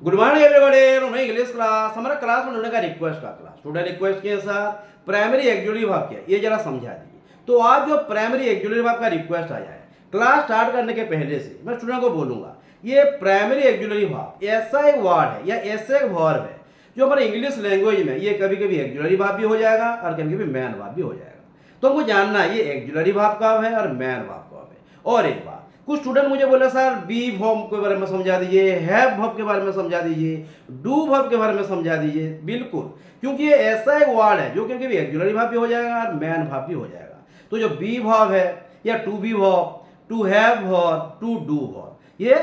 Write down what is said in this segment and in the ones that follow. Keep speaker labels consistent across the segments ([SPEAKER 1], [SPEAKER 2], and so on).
[SPEAKER 1] Good morning everybody. मैं English class हमारा class में का रिक्वेस्ट का क्लास स्टूडेंट रिक्वेस्ट के साथ प्राइमरी एक्जुलरी वर्ब क्या ये जरा समझा दीजिए। तो आज जो प्राइमरी एक्जुलरी वर्ब का रिक्वेस्ट आया है क्लास स्टार्ट करने के पहले से मैं स्टूडेंट को बोलूंगा ये प्राइमरी एक्जुलरी वर्ब ऐसा एक वर्ड है या ऐसा एक वर्ब है जो हमारे इंग्लिश लैंग्वेज में ये कभी कभी एक्जुलरी वर्ब भी हो जाएगा और कभी कभी मैन वर्ब भी हो जाएगा। तो हमको जानना है ये एक्जुलरी वर्ब कब है और मैन वर्ब कब है। और एक बात कुछ स्टूडेंट मुझे बोले सर बी वर्ब के बारे में समझा दीजिए, हैव वर्ब के बारे में समझा दीजिए, डू वर्ब के बारे में समझा दीजिए। बिल्कुल, क्योंकि ये ऐसा एक वर्ड है जो क्योंकि एक्जुलरी वर्ब भी हो जाएगा और मैन वर्ब भी हो जाएगा। तो जो बी वर्ब है या to be verb, to have verb, to do verb ये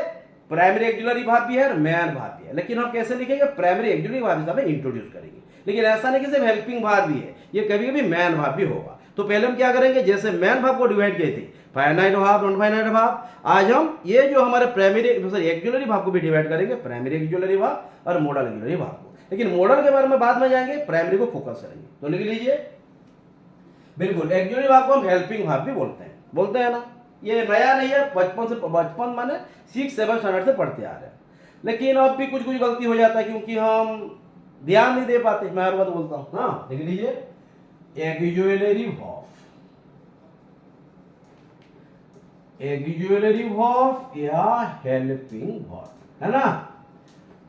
[SPEAKER 1] प्राइमरी एक्जुलरी वर्ब भी है और मैन वर्ब भी है। लेकिन हम कैसे लिखेंगे? प्राइमरी एक्जुलरी वर्ब हिसाब से इंट्रोड्यूस करेंगे। लेकिन ऐसा नहीं कि सिर्फ हेल्पिंग वर्ब भी है, ये कभी कभी मैन वर्ब भी होगा। तो पहले हम क्या करेंगे, जैसे मैन वर्ब को डिवाइड किए थे finite verb, non finite verb, आज हम ये जो हमारे प्राइमरी एक्जुलरी वर्ब को भी डिवाइड करेंगे, प्राइमरी एक्जुलरी वर्ब और मॉडल एक्जुलरी वर्ब को। लेकिन मॉडल के बारे में बाद में जाएंगे, प्राइमरी को फोकस करेंगे। तो लिख लीजिए, बिल्कुल एक्जुलरी वर्ब को हम हेल्पिंग वर्ब भी बोलते हैं ना। ये नया नहीं है, बचपन माने 6-7 स्टैंडर्ड से पढ़ते आ रहे हैं। लेकिन अब भी कुछ गलती हो जाता है क्योंकि हम ध्यान नहीं दे पाते। मैं हर बात बोलता हूँ। हाँ लिख लीजिए, एक्जुलरी वर्ब, एक्जुलरी वर्ब या हेल्पिंग वर्ब है ना।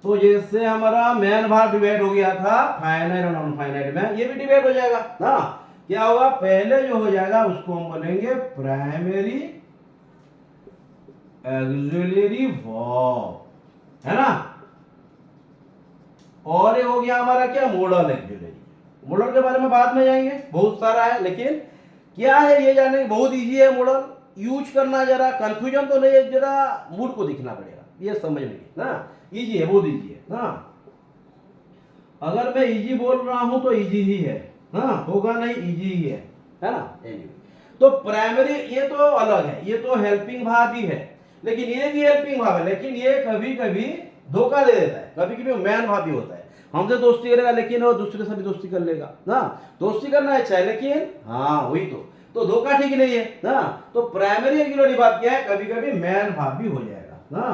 [SPEAKER 1] तो जैसे हमारा मैन वर्ब डिवाइड हो गया था फाइनाइट और नॉन फाइनाइट में, ये भी डिवाइड हो जाएगा ना। क्या होगा? पहले जो हो जाएगा उसको हम बोलेंगे प्राइमरी एक्जुलरी वर्ब है ना। और ये हो गया हमारा क्या? Model auxiliary. मॉडल के बारे में बाद में जाएंगे, बहुत सारा है। लेकिन क्या है ये जानने बहुत इजी है। मॉडल यूज करना जरा कंफ्यूजन तो नहीं है, जरा मूड को दिखना पड़ेगा ये समझ में ना। इजी है, बहुत इजी है ना। अगर मैं इजी बोल रहा हूं तो इजी ही है हाँ, होगा नहीं, इजी ही है ना। तो प्राइमरी ये तो अलग है, ये तो हेल्पिंग वर्ब ही है। लेकिन ये भी हेल्पिंग वर्ब है, लेकिन ये कभी कभी धोखा दे देता है। कभी कभी मैन वर्ब भी होता है, हमसे दोस्ती करेगा लेकिन वो दूसरे से भी दोस्ती कर लेगा ना। दोस्ती करना अच्छा है लेकिन हाँ वही तो धोखा ठीक नहीं है ना। तो प्राइमरी एक्जुलरी वर्ब क्या है? कभी कभी मैन वर्ब भी हो जाएगा ना।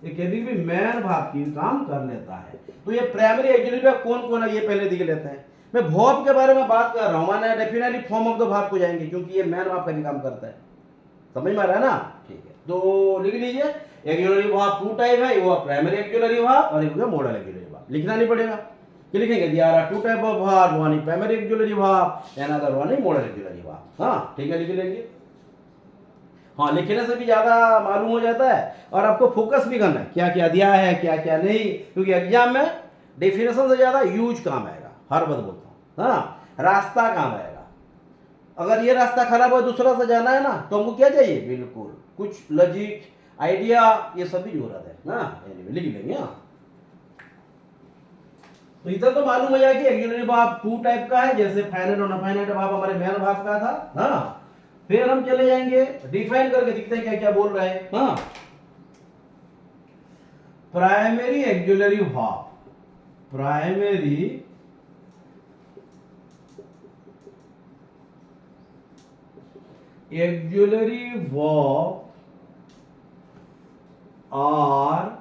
[SPEAKER 1] ये कभी भी मैन वर्ब की काम कर लेता है। तो ये प्राइमरी एक्जुलरी वर्ब कौन कौन है ये पहले देख लेते हैं। मैं वर्ब के बारे में बात कर रहा हूं, माने definitely form of the verb को जाएंगे क्योंकि ये मैन वर्ब का भी काम करता है। समझ में आ रहा है ना? ठीक है, तो लिख लीजिए एक्जुलरी वर्ब टू टाइप है, वो प्राइमरी एक्जुलरी वर्ब और एक मॉडल एक्जुलरी वर्ब। लिखना नहीं पड़ेगा कि लिखेंगे there are two type of verb, one is primary auxiliary verb and other one is modal auxiliary verb. हाँ ठीक है, लिख लेंगे। हाँ लिखने से भी ज्यादा मालूम हो जाता है और आपको फोकस भी करना है क्या क्या दिया है क्या क्या नहीं, क्योंकि एग्जाम में डेफिनेशन से ज्यादा यूज काम आएगा। हर बात बोलता हूँ हाँ, रास्ता काम आएगा। अगर ये रास्ता खराब हो दूसरा से जाना है ना तो हमको क्या चाहिए? बिल्कुल कुछ लॉजिक आइडिया ये सब भी जरूरत है ना। लिख लेंगे। हाँ तो इधर तो मालूम हो जाएगा कि एक्जुलरी वर्ब टू टाइप का है, जैसे फाइनाइट और अनफाइनाइट वर्ब हमारे मैन वर्ब का था हाँ। फिर हम चले जाएंगे डिफाइन करके दिखते हैं क्या क्या बोल रहे हैं। हाँ primary auxiliary verb, primary auxiliary verb are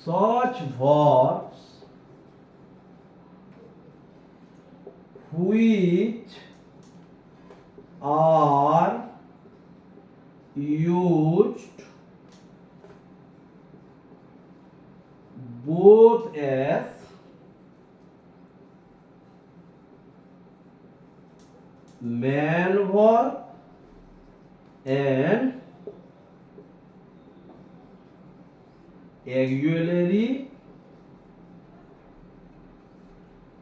[SPEAKER 1] such verbs which are used both as man verb and auxiliary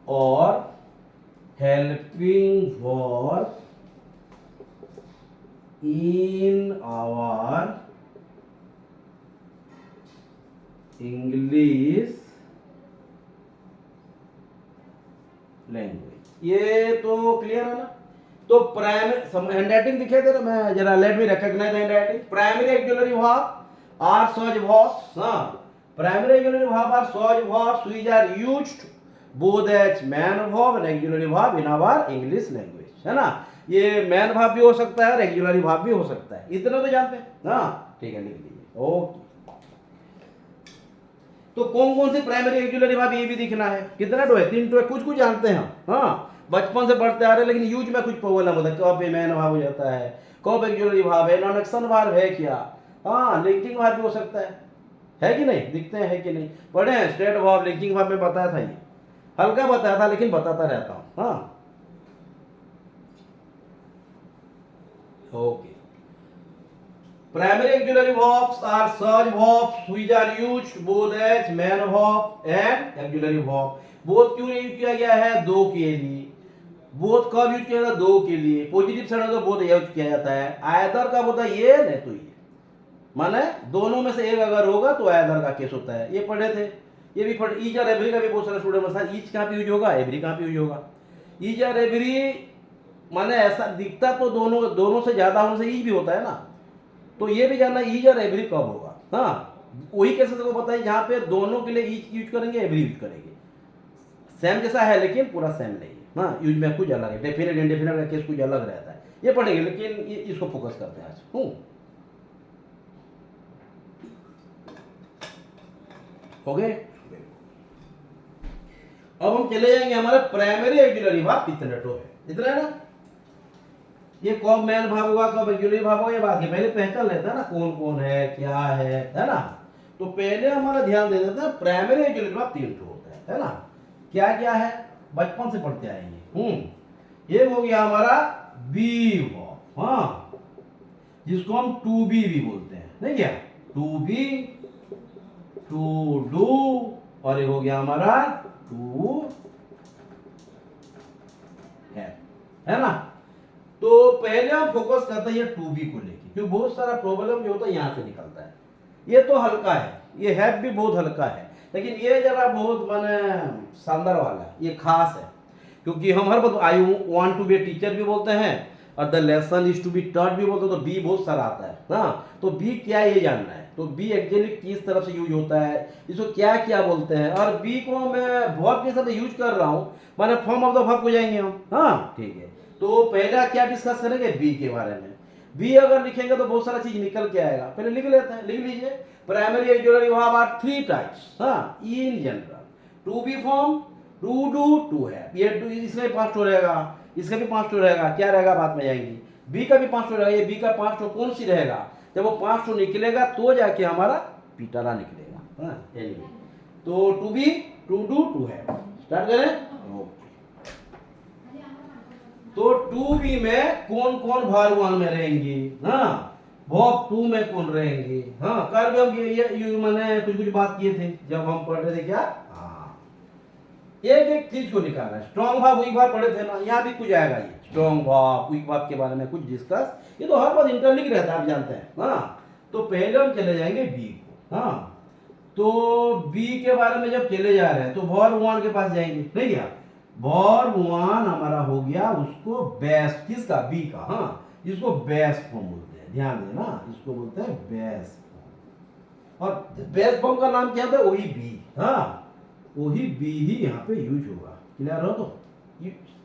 [SPEAKER 1] और helping verb in our English language. ये तो क्लियर है ना। तो प्राइमरी हैंडराइटिंग दिखे थे, मैं जरा let me recognise handwriting. Primary auxiliary verb are such verbs primary auxiliary verb are such verbs which are used both as man verb and auxiliary verb in our English language है ना। ये man verb भी हो सकता है और auxiliary verb भी हो सकता है, इतना तो जानते हैं ना। ठीक है लिख लीजिए ओके। तो कौन कौन सी प्राइमरी एक्जुलरी वर्ब ये भी दिखना है। कितना टो है, 3 टो है। कुछ कुछ जानते हैं हम, हाँ बचपन से पढ़ते आ रहे हैं, लेकिन यूज में कुछ प्रॉब्लम होता है। कब पे मैन भाव हो जाता है, कब एक्जुलरी भाव है, नॉन एक्शन भाव है क्या, हाँ लिंकिंग भाव भी हो सकता है कि नहीं, दिखते हैं है कि नहीं, पढ़े हैं स्टेट भाव लिंकिंग भाव में बताया था, ये हल्का बताया था लेकिन बताता रहता हूँ, हाँ okay. Primary auxiliary verbs are such verbs which are used both as main verb and auxiliary verb. Both क्यों यूज किया गया है, दो के लिए। बोथ कब यूज किया जाता है, दो के लिए। पॉजिटिव सेंस तो बोथ यूज किया जाता है। आयदर का होता है ये, नहीं तो ये, माने दोनों में से एक अगर होगा तो आयदर का केस होता है। ये पढ़े थे, ये भी पढ़े। ईज और एवरी का भी बहुत सारे स्टूडेंट में ईज कहाँ पे यूज होगा, एवरी कहाँ पे यूज होगा। ईज और एवरी माने ऐसा दिखता तो दोनों से ज्यादा होने से ईज भी होता है ना, तो ये भी जानना ईज और एवरी कब होगा। हाँ वही कैसे को पता है, जहां पे दोनों के लिए ईज यूज करेंगे, एवरी यूज करेंगे। सेम जैसा है लेकिन पूरा सेम नहीं है, हाँ यूज में कुछ अलग है। डेफिनेट इंडेफिनेट का केस कुछ अलग रहता है, ये पढ़ेंगे, लेकिन इसको फोकस करते हैं आज। ओके, अब हम चले जाएंगे हमारे प्राइमरी एक्जुलरी वर्ब कितने टो है, इतना है ना। ये कब मेन भाग होगा, कब एक्जुलरी भाग होगा, ये बात है। पहले पहचान लेते हैं ना कौन कौन है, क्या है ना। तो पहले हमारा ध्यान दे देते हैं प्राइमरी एक्जुलरी भाग 3 ठो होता है ना। क्या क्या है, बचपन से पढ़ते आएंगे। ये हो गया हमारा बी वर्ब, हाँ जिसको हम टू बी भी बोलते हैं, नहीं क्या, टू बी, टू डू, और ये हो गया हमारा टू है ना। तो पहले हम फोकस करते हैं ये टू बी को लेके, क्योंकि बहुत सारा प्रॉब्लम जो होता है यहाँ से निकलता है। ये तो हल्का है, ये हैव भी बहुत हल्का है, लेकिन ये जरा बहुत माने शानदार वाला है, ये खास है। क्योंकि हम हर बात I want to be teacher भी बोलते हैं, और the lesson is to be taught भी बोलते हैं, तो बी बहुत सारा आता है ना। तो बी क्या है ये जानना है, तो बी एक्चुअली किस तरफ से यूज होता है, इसको क्या क्या बोलते हैं, और बी को मैं वर्ब के साथ यूज कर रहा हूँ, माने फॉर्म ऑफ द वर्ब को जाएंगे हम, हाँ ठीक है। तो पहला क्या डिस्कस करेंगे, बी के बारे में। बी अगर लिखेंगे तो बहुत सारा चीज निकल के आएगा, पहले लिख लेते हैं, लिख लीजिए। Primary auxiliary verb are 3 types, हाँ in general, to be form, to do, to have. ये इसमें 5 टो रहेगा, इसका भी 5 टो रहेगा, क्या रहेगा बात में जाएंगी। बी का भी 5 टो रहेगा, ये बी का 5 टो कौन सी रहेगा, जब वो 5 टो निकलेगा तो जाके हमारा पिटारा निकलेगा, हाँ anyway। तो to be, to do, to have, start करें। तो टू बी में कौन कौन वर्ब 1 में रहेंगे, हाँ वर्ब 2 में कौन रहेंगे, हाँ कल भी हम ये मैंने कुछ कुछ बात किए थे जब हम पढ़ रहे थे, क्या हाँ एक एक चीज को निकालना है। स्ट्रॉन्ग वर्ब वीक वर्ब पढ़े थे ना, यहाँ भी कुछ आएगा, ये स्ट्रॉन्ग वर्ब वीक वर्ब के बारे में कुछ डिस्कस, ये तो हर बार इंटरलिंक रहता है, आप जानते हैं, हाँ। तो पहले हम चले जाएंगे बी को, हाँ तो बी के बारे में जब चले जा रहे हैं तो वर्ब 1 के पास जाएंगे, नहीं क्या। वर्ब 1 हमारा हो गया उसको बेस्ट, किसका, बी का, हाँ जिसको बेस्ट फॉर्म बोलते हैं, ध्यान देना इसको बोलते हैं बेस्ट फॉर्म। और बेस्ट फॉर्म का नाम क्या होता है, वही बी, हाँ वही बी ही यहाँ पे यूज होगा। क्लियर हो, तो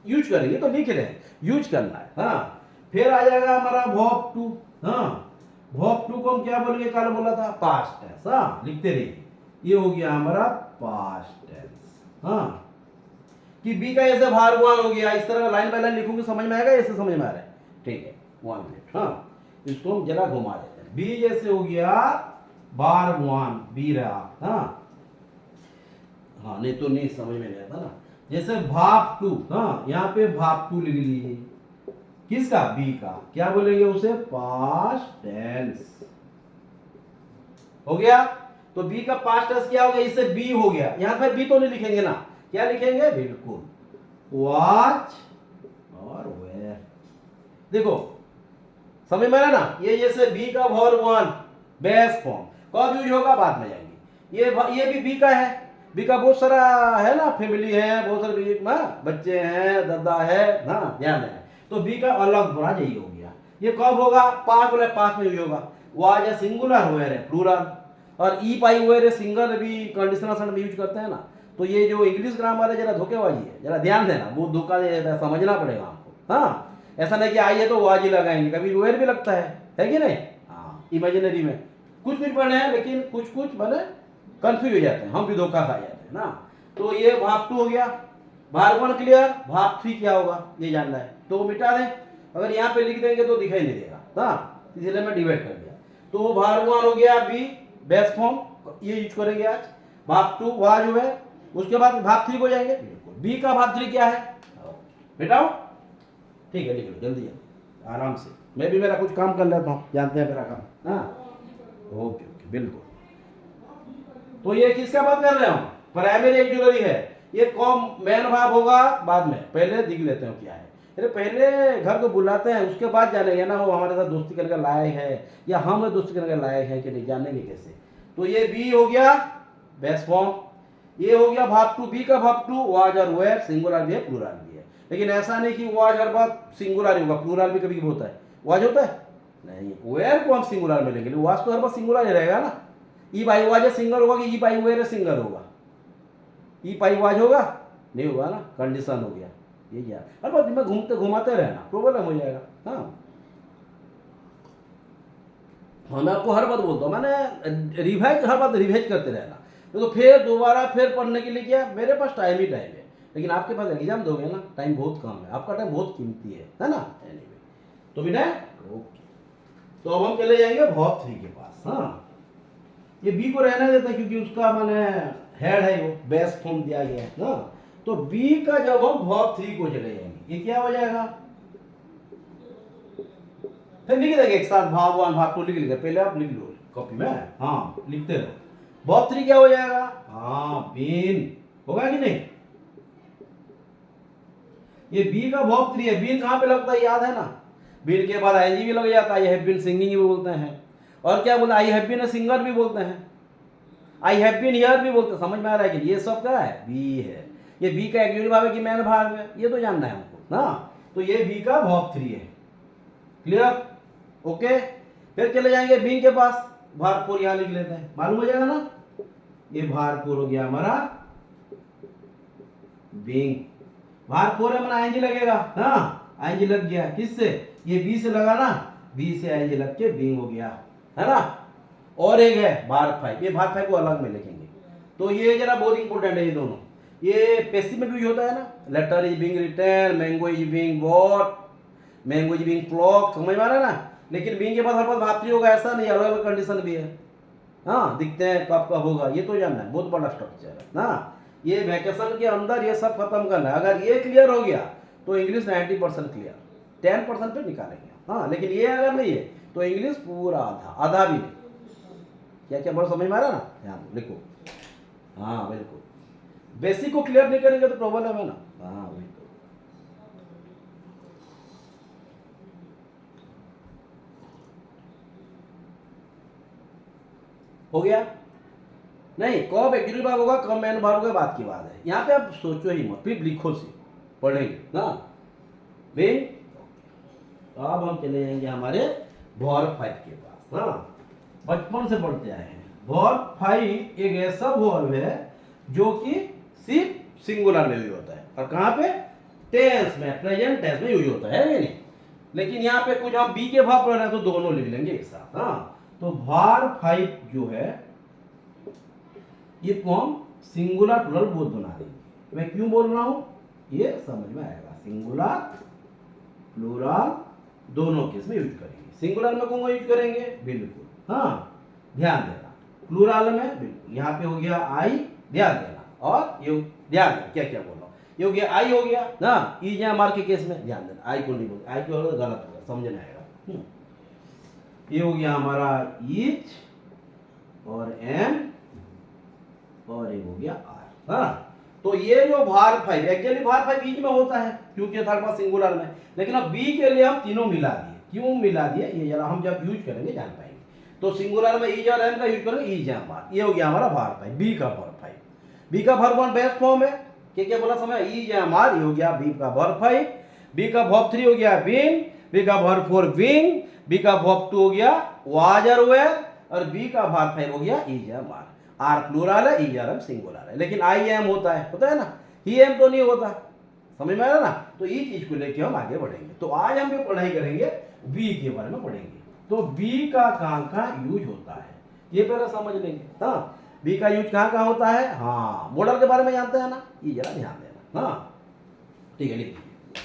[SPEAKER 1] यूज करेंगे तो लिख रहे हैं, यूज करना है, हाँ। फिर आ जाएगा हमारा वर्ब 2, हाँ वर्ब 2 को हम क्या बोलेंगे, कल बोला था पास्ट टेंस, हाँ लिखते रहिए। ये हो गया हमारा पास्ट टेंस, हाँ कि बी का ऐसे भार 1 हो गया, इस तरह लाइन बाय लाइन लिखूंगे, समझ में आएगा, ऐसे समझ में आ रहा है, ठीक है 1 मिनट, हाँ इसको हम जरा घुमा देते हैं। बी जैसे हो गया बार 1, बी रहा, हाँ हाँ नहीं तो नहीं समझ में नहीं आता ना। जैसे भाप 2, हाँ यहाँ पे भाप 2 लिख लीजिए, किसका, बी का, क्या बोलेंगे उसे, पास्ट टेंस हो गया। तो बी का पास्ट टेंस क्या हो गया, इससे बी हो गया। यहां पर बी तो नहीं लिखेंगे ना, क्या लिखेंगे, बिल्कुल वॉच और वेयर। देखो समझ में आ रहा ना, ये जैसे बी का वर्ब 1 बेस्ट फॉर्म कब यूज होगा, बाद में जाएंगे। ये भी बी का है, बी का बहुत सारा है ना, फैमिली है, बहुत सारे बच्चे हैं, दादा है ना, ध्यान देना। तो बी का अलग बड़ा यही हो गया। ये कब होगा, पास्ट बोले पास्ट में यूज होगा। वाज या सिंगुलर, वेयर है प्लूरल, और ई पाई वेयर सिंगल भी कंडीशनल सेंस में यूज करते हैं ना। तो ये जो इंग्लिश ग्रामर है जरा धोखेबाजी है, जरा ध्यान देना, वो धोखा समझना पड़ेगा आपको, हाँ ऐसा नहीं कि आइए तो वाज ही लगाएंगे, कभी वेयर भी लगता है कि नहीं, हाँ इमेजिनरी में कुछ कुछ बने हैं, लेकिन कुछ कुछ बने कंफ्यूज हो जाते हैं, हम भी धोखा खा जाते हैं ना। तो ये भाग 2 हो गया। भाग 1 क्लियर, भाग 3 क्या होगा ये जानना है तो मिटा दें। अगर यहाँ पे लिख देंगे तो दिखाई नहीं देगा ना, इसलिए मैं डिवाइड कर दिया। तो भाग 1 हो गया बी बेस फॉर्म, ये यूज करेंगे आज। भाग 2 वहां जो है, उसके बाद भाग 3 को जाएंगे। बी का भाग 3 क्या है बेटाओ, ठीक है लिख लो जल्दी आराम से, मैं भी मेरा कुछ काम कर लेता हूँ, जानते हैं मेरा काम। हाँ ओके ओके बिल्कुल। तो ये किसका बात कर रहे हैं हम, प्राइमरी एक्जुलरी है। ये कॉम मेन भाग होगा बाद में, पहले देख लेते हैं क्या है। अरे पहले घर को बुलाते हैं उसके बाद जानेंगे ना वो हमारे साथ दोस्ती करने का लायक है या हम दोस्ती करने का लायक है कि नहीं, जानेंगे कैसे। तो ये बी हो गया बेस फॉर्म, ये हो गया भाग 2। बी का भाग 2 वाज और वेयर, सिंगुलर भी है प्लूरल भी है। लेकिन ऐसा नहीं कि वाज हर बात सिंगुलर ही होगा, प्लूरल भी कभी कभी होता है। वाज होता है नहीं, वेयर को हम सिंगुलर में लेंगे, वाज तो हर बात सिंगुलर ही रहेगा ना। ई बाई वाज सिंगल होगा कि ई बाई वेयर सिंगल होगा, ई पाई वाज होगा नहीं होगा ना, कंडीशन हो गया ये क्या। हर बात में घूमते घुमाते रहना प्रॉब्लम हो जाएगा। हाँ मैं आपको हर बात बोलता हूँ, मैंने रिवाइज हर बात रिवाइज करते रहना, तो फिर दोबारा फिर पढ़ने के लिए क्या, मेरे पास टाइम ही टाइम है। लेकिन आपके पास एग्जाम दोगे ना, टाइम बहुत कम है, आपका टाइम बहुत कीमती है ना। एनीवे तो बिना ओके, तो अब हम चले जाएंगे भाग 3 के पास। हाँ ये बी को रहने देते हैं क्योंकि उसका मैंने हेड है, वो बेस फॉर्म दिया गया है ना। तो बी का जब हम भाग 3 को चले जाएंगे, ये क्या हो जाएगा, फिर लिख देंगे एक साथ भाग 1 भाग 2 लिख लेंगे, पहले आप लिख लो कॉपी में, हाँ लिखते रहो। भाग 3 क्या हो जाएगा, हाँ बीन होगा कि नहीं। ये बी का भाग 3 है, बीन कहां पे लगता है याद है ना, बीन के बाद आईएनजी भी लग जाता है, आई हैव बीन सिंगिंग भी बोलते हैं, और क्या बोलते हैं I have been a singer भी बोलते हैं, आई हैव बीन हियर भी बोलते हैं। समझ में आ रहा है कि ये सब क्या है, बी है। ये बी का एक्जुअली भाव है कि मैन भाग है, ये तो जानना है हमको ना। तो ये बी का भाग 3 है, क्लियर ओके। फिर चले जाएंगे बी के पास, भाग 4 यहां लिख लेते हैं, मालूम हो जाएगा ना। ये भाग 4 हो गया हमारा बींग, भाग 4 है हमारा आईएनजी लगेगा ना, आईएनजी लग गया किससे, ये बी से लगा ना, बी से आईएनजी लग के बींग हो गया है ना। और एक है भाग 5, ये भाग 5 को अलग में लिखेंगे। तो ये जरा बहुत इंपॉर्टेंट है ये दोनों, ये पैसिव में यूज होता है ना, letter is being written, mango is being bought, mango is being plucked, समझ में आ रहा है ना। लेकिन बीइंग के बाद हर बार भाग 3 होगा ऐसा नहीं, अलग अलग कंडीशन भी है। हाँ दिखते हैं कब कब होगा, ये तो जानना है, बहुत बड़ा स्ट्रक्चर है ना। ये वैकेशन के अंदर ये सब खत्म करना है। अगर ये क्लियर हो गया तो इंग्लिश 90% क्लियर, 10% पे निकालेंगे। हाँ लेकिन ये अगर नहीं है तो इंग्लिश पूरा आधा, आधा भी नहीं। क्या क्या बड़ा समझ में आ रहा है ना, ध्यान लिखो। हाँ बिल्कुल, बेसिक को क्लियर नहीं करेंगे तो प्रॉब्लम है ना। हाँ बिल्कुल हो गया। नहीं कब एक्चुअली भाग होगा, कब मैन भाग होगा बात की बात है, यहाँ पे आप सोचो ही मत, फिर लिखो से पढ़ेंगे ना भाई। अब हम चले जाएंगे हमारे वर्ब 5 के पास। हाँ बचपन से पढ़ते आए हैं। वर्ब 5 एक ऐसा वर्ब है जो कि सिर्फ सिंगुलर में यूज होता है, और कहाँ पे, टेंस में, प्रेजेंट टेंस में यूज होता है नहीं। लेकिन यहाँ पे कुछ हम बी के भाव पढ़ रहे हैं तो दोनों लिख लेंगे एक साथ। हाँ तो वर्ब 5 जो है ये को हम सिंगुलर प्लूरल बोथ बना देंगे। मैं क्यों बोल रहा हूं ये समझ में आएगा, सिंगुलर प्लूरल दोनों केस में यूज करेंगे। सिंगुलर में कौन यूज करेंगे, बिल्कुल हाँ ध्यान देना, प्लूरल में बिल्कुल यहाँ पे हो गया आई, ध्यान देना, और ये ध्यान देना क्या क्या बोल रहा हूँ, ये हो गया आई हो गया ना, ई या मार के केस में ध्यान देना, आई को नहीं बोलते, आई को गलत होगा, समझ में आएगा। ये हो गया हमारा ईच और एम, और ये हो गया आर। हाँ तो ये जो भार 5 एक्चुअली भार 5 बीच में होता है क्योंकि था पास सिंगुलर में, लेकिन अब बी के लिए हम तीनों मिला दिए। क्यों मिला दिए ये जरा हम जब यूज करेंगे जान पाएंगे। तो सिंगुलर में ईज और एम का यूज करेंगे, ईज एम आर, ये हो गया हमारा भार 5 बी का भार 5। बी का भार 1 बेस्ट फॉर्म है, क्या बोला समय, ईज एम आर, ये हो गया बी का भार 5। बी का भार 3 हो गया बीन, बी का भार 4 विंग, बी का भार 2 हो गया वाज और वेयर, और बी का भार 5 हो गया is am are. Are plural है, ई आर एम सिंगुलर है, लेकिन आई एम होता है ना, ही एम तो नहीं होता, समझ में आ रहा ना। तो ये चीज को लेके हम आगे बढ़ेंगे। तो आज हम भी पढ़ाई करेंगे बी के बारे में पढ़ेंगे। तो बी का कहां का यूज होता है ये पहले समझ लेंगे। हाँ बी का यूज कहाँ कहाँ होता है, हाँ मॉडल के बारे में जानते हैं ना, ये जरा ध्यान देना। हाँ ठीक है, लिख लीजिए,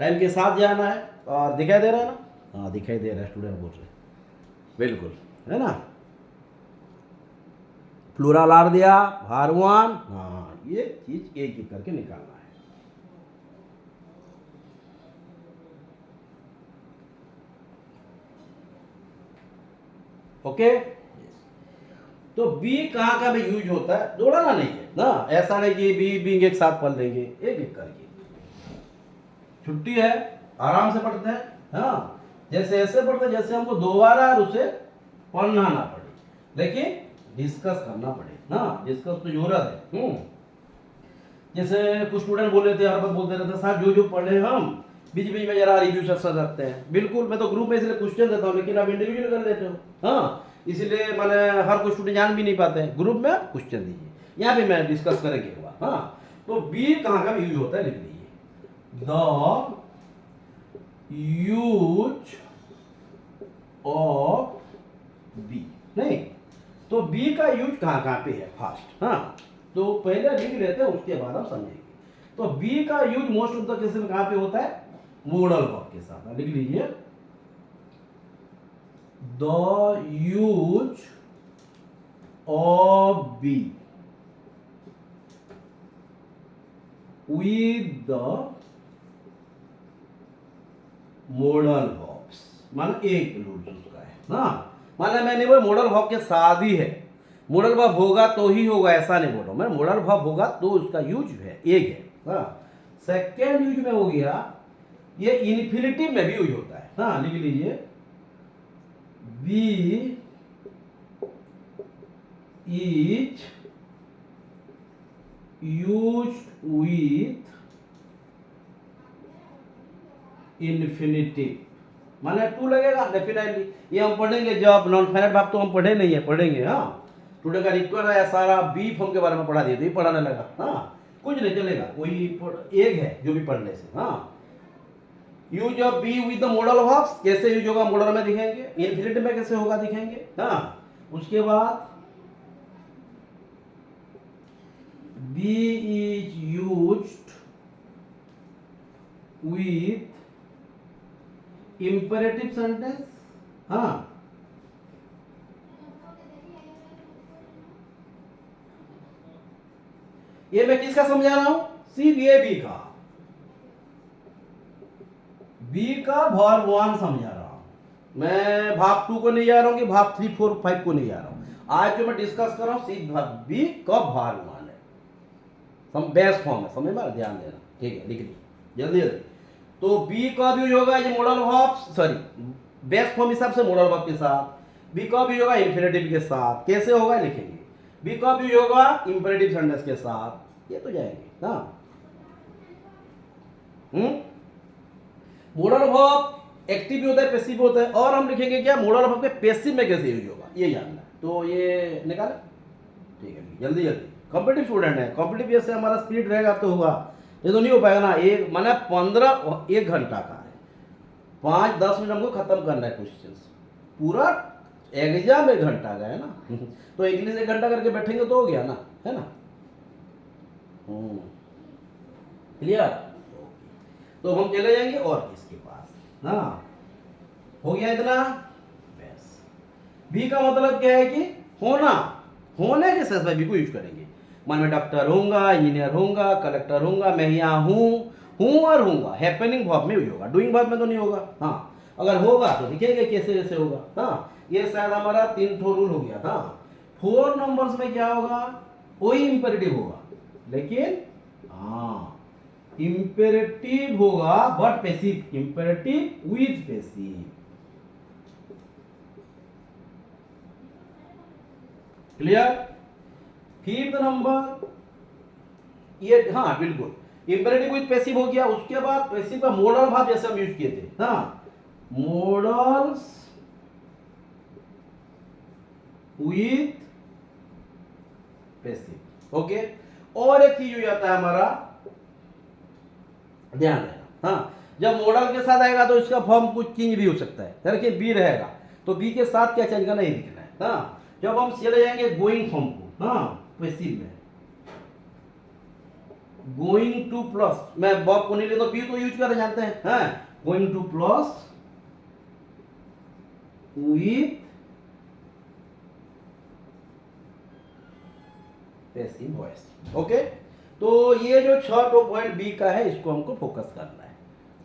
[SPEAKER 1] टाइम के साथ जाना है। और दिखाई दे रहा है ना, हाँ दिखाई दे रहा है, स्टूडेंट बोल रहे बिल्कुल है ना। प्लूरल आर दिया, भारवान, हाँ ये चीज एक एक करके निकालना है। ओके तो बी कहाँ का भी यूज होता है, जोड़ना नहीं है ना, ऐसा नहीं कि बी बिंग एक साथ पढ़ लेंगे, एक एक करके। छुट्टी है, आराम से पढ़ते हैं, हाँ जैसे ऐसे पढ़ते हैं जैसे हमको दोबारा उसे पढ़ना ना पड़े, लेकिन डिस्कस करना पड़े ना, डिस्कस तो जरूरत है। जैसे कुछ स्टूडेंट बोल रहे थे, हर बार बोलते रहते साहब जो जो पढ़े हम बीच बीच में जरा रिव्यू सेक्शन रखते हैं। बिल्कुल, मैं तो ग्रुप में इसलिए क्वेश्चन देता हूँ, लेकिन आप इंडिविजुअल कर लेते हो, हाँ इसलिए मैंने हर कोई स्टूडेंट जान भी नहीं पाते, ग्रुप में क्वेश्चन दीजिए, यहाँ पे मैं डिस्कस करेंगे हुआ। हाँ तो बी कहाँ का भी यूज होता है, लिख लीजिए, द यूज ऑफ बी, नहीं तो बी का यूज कहाँ कहाँ पे है फास्ट, हाँ तो पहले लिख लेते हैं उसके बाद हम समझेंगे। तो बी का use most of the cases में कहाँ पे होता है, मॉडल वर्ब के साथ, लिख लीजिए, the use of be with the modal verbs, मान एक रूल उसका है ना, माना मैंने वो मॉडल वर्ब के साथ ही है, मॉडल वर्ब होगा तो ही होगा ऐसा नहीं बोलो मैं, मॉडल वर्ब होगा तो उसका यूज है एक है। हाँ सेकेंड यूज में हो गया, ये इन्फिनिटिव में भी यूज होता है, हाँ लिख लीजिए, be is used with infinitive, माने टू लगेगा डेफिनेटली, ये हम पढ़ेंगे जब नॉन फाइनाइट वर्ब तो हम पढ़े नहीं है, पढ़ेंगे। हाँ स्टूडेंट का रिक्वेस्ट है सारा बी फॉर्म के बारे में पढ़ा दिया तो ये पढ़ाने लगा, हाँ कुछ नहीं चलेगा, वही एक है जो भी पढ़ने से। हाँ use of be with the modal verbs कैसे यूज होगा, मॉडल में दिखेंगे, इन्फिनिटिव में कैसे होगा दिखेंगे। हाँ उसके बाद be is used with imperative sentence, हाँ ये मैं किसका समझा रहा हूं, सी बी ए बी का, बी का भाव 1 समझा रहा हूं मैं, भाव 2 को नहीं जा रहा हूं कि भाव 3 4 5 को नहीं जा रहा हूं, आज जो मैं डिस्कस कर रहा हूं सी बी का भाव 1 है, हम बेस्ट फॉर्म है, समझ में ध्यान देना, ठीक है लिख लीजिए जल्दी जल्दी। तो बी का भी होगा ये modal verb, sorry best form हिसाब से मॉडल वर्ब के साथ, बी का भी होगा इंफिनिटिव के साथ, कैसे होगा लिखेंगे, बी का भी होगा इंपेरेटिव सेंटेंस के साथ, ये तो जाएंगे ना। मॉडल वर्ब एक्टिव भी होता है पैसिव भी होता है, और हम लिखेंगे क्या मॉडल वर्ब के पैसिव में कैसे यूज होगा ये जानना है, तो ये निकाले, ठीक है जल्दी जल्दी। कॉम्पिटिटिव स्टूडेंट है, कॉम्पिटिटिव जैसे हमारा स्पीड रहेगा तो होगा, ये तो नहीं हो पाएगा ना, एक माने 15 1 घंटा का है, 5-10 मिनट हमको खत्म करना है क्वेश्चन, पूरा एग्जाम 1 घंटा का है ना तो इंग्लिश 1 घंटा करके बैठेंगे तो हो गया ना, है ना। क्लियर, तो हम चले जाएंगे और किसके पास, हाँ हो गया इतना बस। बी का मतलब क्या है कि होना, होने के सेंस में बी को यूज करेंगे, मान में डॉक्टर होऊंगा, इंजीनियर होऊंगा, कलेक्टर होऊंगा, मैं यहाँ हूँ और होऊंगा, हैपनिंग वर्ब में यूज होगा, डूइंग वर्ब में तो नहीं होगा। हाँ अगर होगा तो लिखेंगे कैसे कैसे होगा। हाँ ये शायद हमारा 3 ठो रूल हो गया था। 4 नंबर्स में क्या होगा, वही इंपेरेटिव होगा, लेकिन हाँ इंपेरेटिव होगा but passive, imperative with passive, clear. 5th number ये, हाँ बिल्कुल इंपेरेटिव विथ पैसिव हो गया, उसके बाद पैसिव का मॉडल भाव जैसे हम यूज किए थे, हाँ मॉडल्स विथ पैसिव, ओके। और एक चीज हो जाता है हमारा, ध्यान देना, हाँ जब मॉडल के साथ आएगा तो इसका फॉर्म कुछ चेंज भी हो सकता है, देखिए बी रहेगा तो बी के साथ क्या चेंज करना ये दिखना है। हाँ जब हम चले जाएंगे गोइंग फॉर्म को, हाँ पैसिव में गोइंग टू प्लस, मैं वर्ब को नहीं ले तो बी तो यूज कर जानते हैं, हाँ going two plus with passive voice. Okay, तो ये जो 6 पॉइंट बी का है इसको हमको फोकस करना है।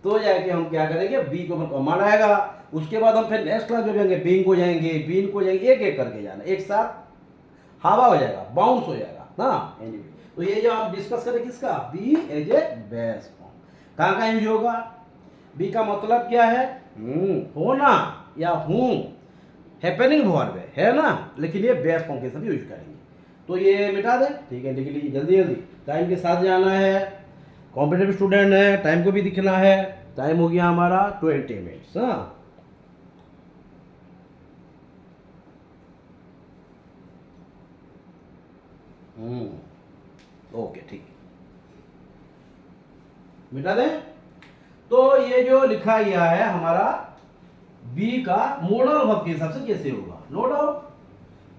[SPEAKER 1] तो जाके हम क्या करेंगे, बी को कमांड आएगा, उसके बाद हम फिर नेक्स्ट क्लास में जाएंगे, बीइंग को जाएंगे, बीइंग को जाएंगे, एक एक करके जाना, एक साथ हवा हो जाएगा, बाउंस हो जाएगा ना। एनीवे तो ये जो आप डिस्कस करें किसका, be as a base form, कहाँ कहाँ यूज होगा, बी का मतलब क्या है, होना या हूँ, हैपनिंग वर्ब है ना, लेकिन ये बेस फॉर्म के साथ यूज करेंगे। तो ये मिटा दें, ठीक है, लिख लीजिए जल्दी जल्दी, टाइम के साथ जाना है, कॉम्पिटेटिव स्टूडेंट है, टाइम को भी दिखना है। टाइम हो गया हमारा 20 मिनट्स। हाँ ओके ठीक, मिटा दें। तो ये जो लिखा गया है हमारा बी का मॉडल वर्ब के हिसाब से कैसे होगा, नो डाउट